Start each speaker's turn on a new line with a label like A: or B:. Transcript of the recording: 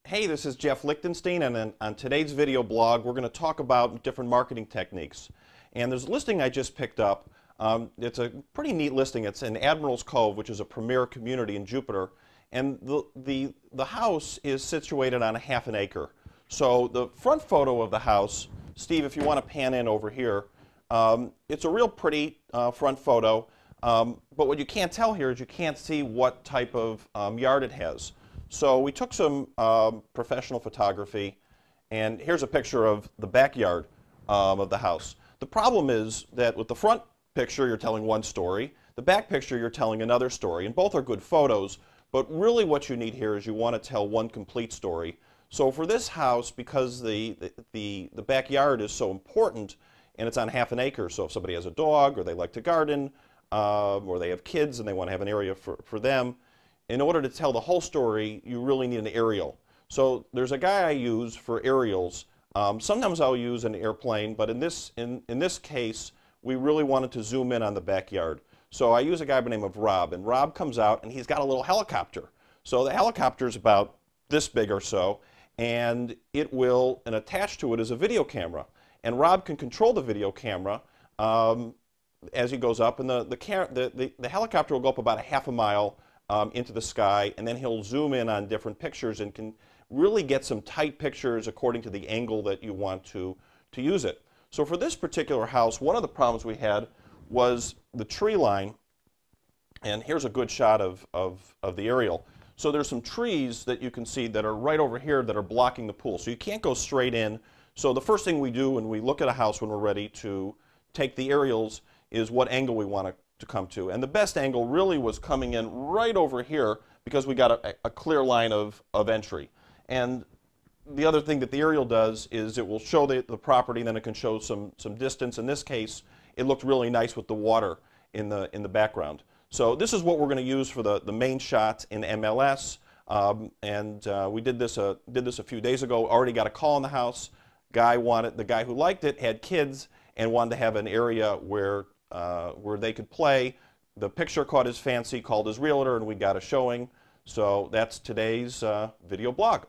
A: Hey, this is Jeff Lichtenstein, and on today's video blog, we're going to talk about different marketing techniques. And there's a listing I just picked up. It's a pretty neat listing. It's in Admirals Cove, which is a premier community in Jupiter. And the house is situated on a half an acre. So the front photo of the house, Steve, if you want to pan in over here, it's a real pretty front photo. But what you can't tell here is you can't see what type of yard it has. So we took some professional photography, and here's a picture of the backyard of the house. The problem is that with the front picture, you're telling one story. The back picture, you're telling another story, and both are good photos. But really what you need here is you want to tell one complete story. So for this house, because the backyard is so important, and it's on half an acre, so if somebody has a dog, or they like to garden, or they have kids and they want to have an area for them, in order to tell the whole story, you really need an aerial. So there's a guy I use for aerials. Sometimes I'll use an airplane, but in this case, we really wanted to zoom in on the backyard. So I use a guy by the name of Rob, and Rob comes out and he's got a little helicopter. So the helicopter is about this big or so, and attached to it is a video camera. And Rob can control the video camera as he goes up, and the helicopter will go up about a half a mile into the sky, and then he'll zoom in on different pictures and can really get some tight pictures according to the angle that you want to use it. So for this particular house, one of the problems we had was the tree line, and here's a good shot of the aerial. So there's some trees that you can see that are right over here that are blocking the pool, so you can't go straight in. So the first thing we do when we look at a house when we're ready to take the aerials is what angle we want to come to. And the best angle really was coming in right over here because we got a clear line of entry. And the other thing that the aerial does is it will show the property, and then it can show some distance. In this case, it looked really nice with the water in the background. So this is what we're going to use for the main shot in MLS. We did this a few days ago. Already got a call in the house. The guy who liked it had kids and wanted to have an area where they could play. The picture caught his fancy, called his realtor, and we got a showing. So that's today's video blog.